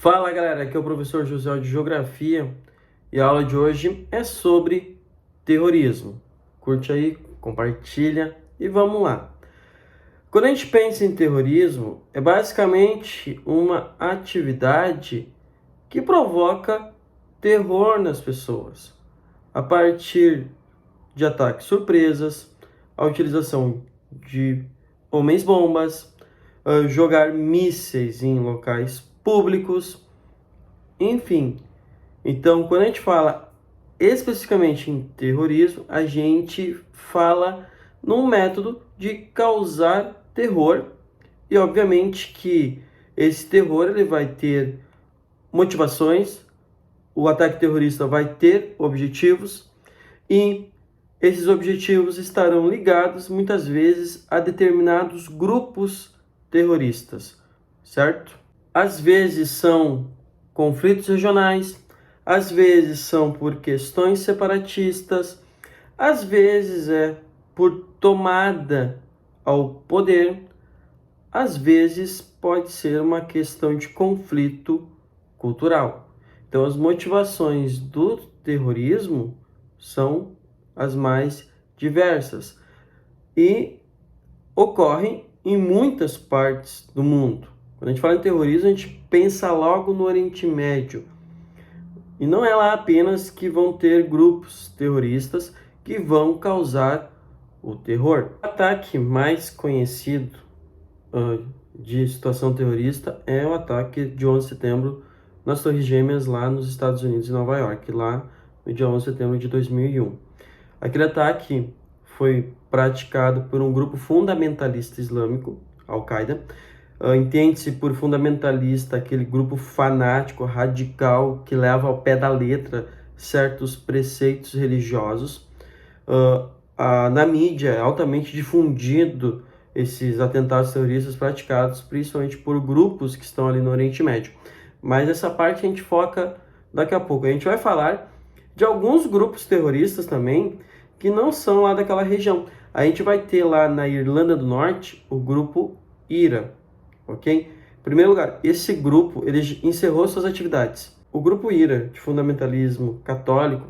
Fala galera, aqui é o professor José de Geografia e a aula de hoje é sobre terrorismo. Curte aí, compartilha e vamos lá. Quando a gente pensa em terrorismo, é basicamente uma atividade que provoca terror nas pessoas, a partir de ataques surpresas, a utilização de homens-bombas, jogar mísseis em locais públicos, enfim. Então, quando a gente fala especificamente em terrorismo, a gente fala num método de causar terror e, obviamente, que esse terror ele vai ter motivações, o ataque terrorista vai ter objetivos e esses objetivos estarão ligados muitas vezes a determinados grupos terroristas, certo? Às vezes são conflitos regionais, às vezes são por questões separatistas, às vezes é por tomada ao poder, às vezes pode ser uma questão de conflito cultural. Então, as motivações do terrorismo são as mais diversas e ocorrem em muitas partes do mundo. Quando a gente fala em terrorismo, a gente pensa logo no Oriente Médio. E não é lá apenas que vão ter grupos terroristas que vão causar o terror. O ataque mais conhecido de situação terrorista é o ataque de 11 de setembro nas Torres Gêmeas lá nos Estados Unidos, em Nova York, lá no dia 11 de setembro de 2001. Aquele ataque foi praticado por um grupo fundamentalista islâmico, Al-Qaeda. Entende-se por fundamentalista aquele grupo fanático, radical, que leva ao pé da letra certos preceitos religiosos. Na mídia é altamente difundido esses atentados terroristas praticados principalmente por grupos que estão ali no Oriente Médio. Mas essa parte a gente foca daqui a pouco. A gente vai falar de alguns grupos terroristas também que não são lá daquela região. A gente vai ter lá na Irlanda do Norte o grupo IRA, ok? Em primeiro lugar, esse grupo ele encerrou suas atividades. O grupo IRA, de fundamentalismo católico,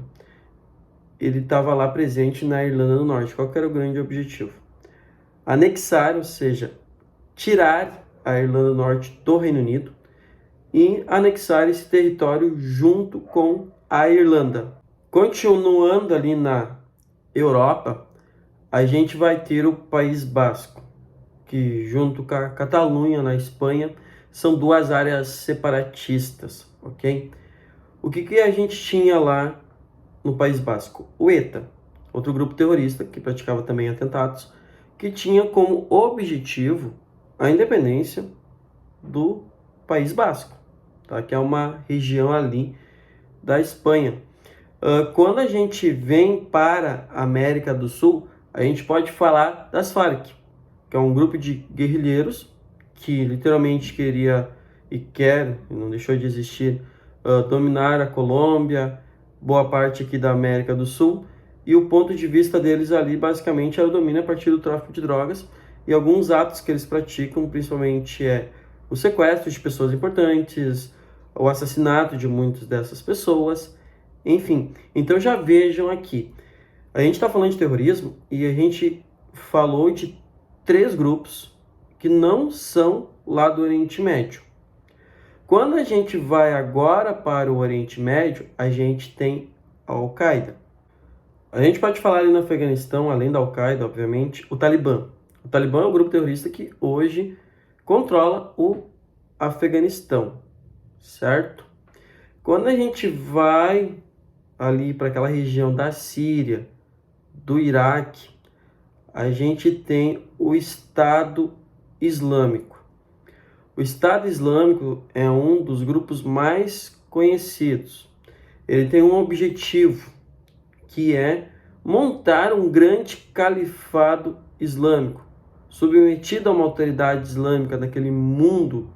ele estava lá presente na Irlanda do Norte. Qual que era o grande objetivo? Anexar, ou seja, tirar a Irlanda do Norte do Reino Unido e anexar esse território junto com a Irlanda. Continuando ali na Europa, a gente vai ter o País Basco, que junto com a Catalunha, na Espanha, são duas áreas separatistas, ok? O que a gente tinha lá no País Basco? O ETA, outro grupo terrorista que praticava também atentados, que tinha como objetivo a independência do País Basco, tá? Que é uma região ali da Espanha. Quando a gente vem para a América do Sul, a gente pode falar das Farc, que é um grupo de guerrilheiros que literalmente queria e quer, não deixou de existir, dominar a Colômbia, boa parte aqui da América do Sul, e o ponto de vista deles ali basicamente é o domínio a partir do tráfico de drogas, e alguns atos que eles praticam, principalmente o sequestro de pessoas importantes, o assassinato de muitas dessas pessoas, enfim. Então já vejam aqui, a gente está falando de terrorismo e a gente falou de 3 grupos que não são lá do Oriente Médio. Quando a gente vai agora para o Oriente Médio, a gente tem a Al-Qaeda. A gente pode falar ali no Afeganistão, além da Al-Qaeda, obviamente, o Talibã. O Talibã é um grupo terrorista que hoje controla o Afeganistão, certo? Quando a gente vai ali para aquela região da Síria, do Iraque, a gente tem o Estado Islâmico. O Estado Islâmico é um dos grupos mais conhecidos. Ele tem um objetivo, que é montar um grande califado islâmico, submetido a uma autoridade islâmica daquele mundo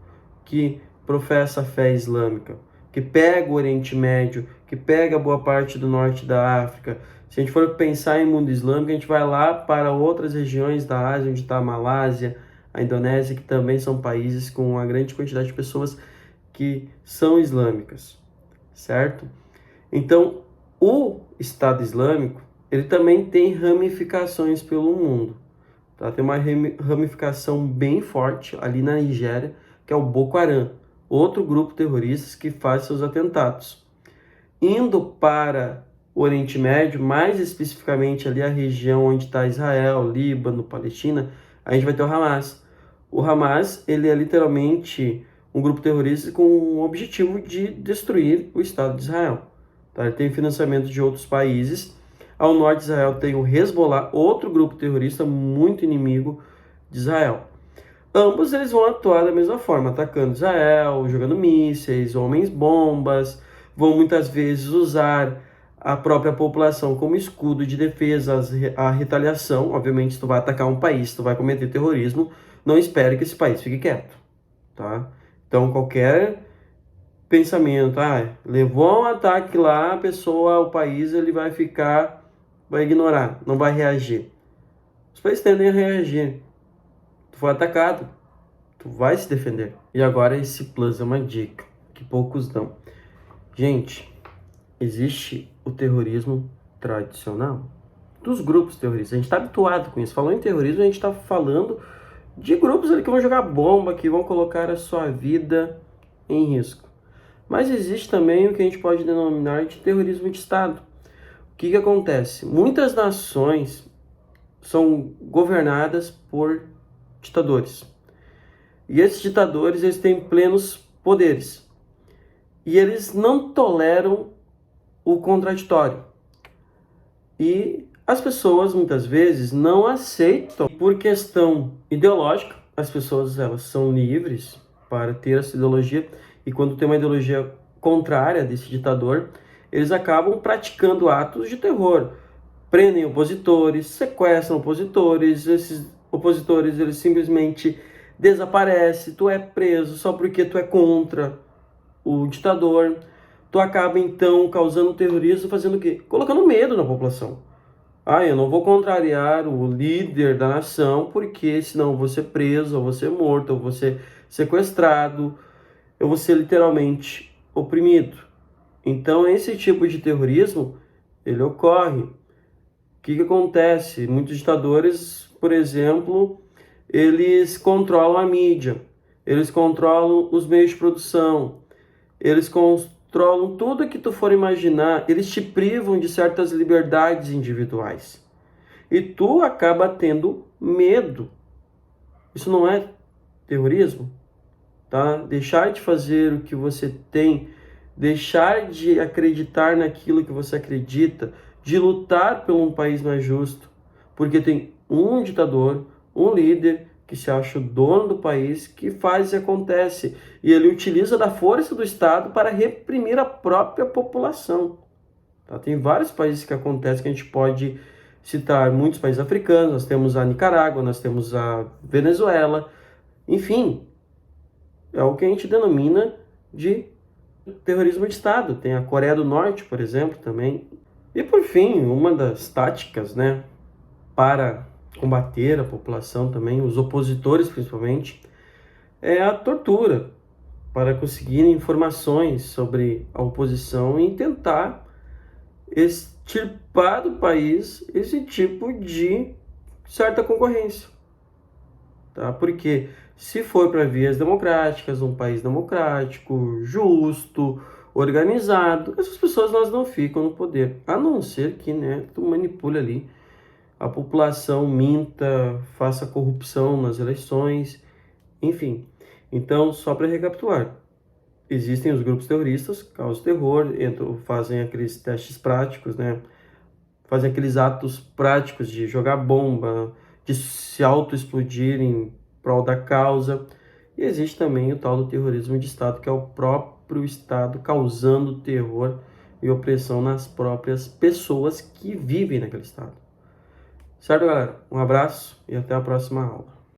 que professa a fé islâmica, que pega o Oriente Médio, que pega boa parte do norte da África. Se a gente for pensar em mundo islâmico, a gente vai lá para outras regiões da Ásia, onde está a Malásia, a Indonésia, que também são países com uma grande quantidade de pessoas que são islâmicas, certo? Então, o Estado Islâmico, ele também tem ramificações pelo mundo, tá? Tem uma ramificação bem forte ali na Nigéria, que é o Boko Haram, outro grupo terrorista que faz seus atentados. Indo para o Oriente Médio, mais especificamente ali a região onde está Israel, Líbano, Palestina, a gente vai ter o Hamas. O Hamas, ele é literalmente um grupo terrorista com o objetivo de destruir o Estado de Israel. Tá? Ele tem financiamento de outros países. Ao norte de Israel tem o Hezbollah, outro grupo terrorista muito inimigo de Israel. Ambos eles vão atuar da mesma forma, atacando Israel, jogando mísseis, homens-bombas, vão muitas vezes usar a própria população como escudo de defesa, a retaliação. Obviamente, se tu vai atacar um país, se tu vai cometer terrorismo, não espere que esse país fique quieto, tá? Então, qualquer pensamento, levou um ataque lá, a pessoa, o país, ele vai ignorar, não vai reagir. Os países tendem a reagir. Tu foi atacado, tu vai se defender. E agora esse plus é uma dica que poucos dão. Gente, existe o terrorismo tradicional dos grupos terroristas. A gente está habituado com isso. Falando em terrorismo, a gente está falando de grupos ali que vão jogar bomba, que vão colocar a sua vida em risco. Mas existe também o que a gente pode denominar de terrorismo de Estado. O que acontece? Muitas nações são governadas por ditadores. E esses ditadores, eles têm plenos poderes. E eles não toleram o contraditório. E as pessoas, muitas vezes, não aceitam. Por questão ideológica, as pessoas elas são livres para ter essa ideologia. E quando tem uma ideologia contrária desse ditador, eles acabam praticando atos de terror. Prendem opositores, sequestram opositores. Esses opositores, eles simplesmente desaparecem. Tu é preso só porque tu é contra o ditador. Tu acaba, então, causando terrorismo, fazendo o quê? Colocando medo na população. Eu não vou contrariar o líder da nação, porque senão eu vou ser preso, eu vou ser morto, eu vou ser sequestrado, eu vou ser literalmente oprimido. Então, esse tipo de terrorismo, ele ocorre. O que acontece? Muitos ditadores, por exemplo, eles controlam a mídia, eles controlam os meios de produção, eles controlam tudo que tu for imaginar, eles te privam de certas liberdades individuais. E tu acaba tendo medo. Isso não é terrorismo? Tá? Deixar de fazer o que você tem, deixar de acreditar naquilo que você acredita, de lutar por um país mais justo, porque tem um ditador, um líder que se acha o dono do país, que faz e acontece. E ele utiliza da força do Estado para reprimir a própria população. Tá? Tem vários países que acontecem, que a gente pode citar muitos países africanos, nós temos a Nicarágua, nós temos a Venezuela, enfim, é o que a gente denomina de terrorismo de Estado. Tem a Coreia do Norte, por exemplo, também. E por fim, uma das táticas, para combater a população também, os opositores principalmente, é a tortura, para conseguir informações sobre a oposição e tentar extirpar do país esse tipo de certa concorrência. Tá? Porque se for para vias democráticas, um país democrático, justo, organizado, essas pessoas elas não ficam no poder, a não ser que tu manipule ali a população, minta, faça corrupção nas eleições, enfim. Então, só para recapitular, existem os grupos terroristas, causam terror, fazem aqueles testes práticos, fazem aqueles atos práticos de jogar bomba, de se auto-explodir em prol da causa. E existe também o tal do terrorismo de Estado, que é o próprio Estado causando terror e opressão nas próprias pessoas que vivem naquele Estado. Certo, galera? Um abraço e até a próxima aula.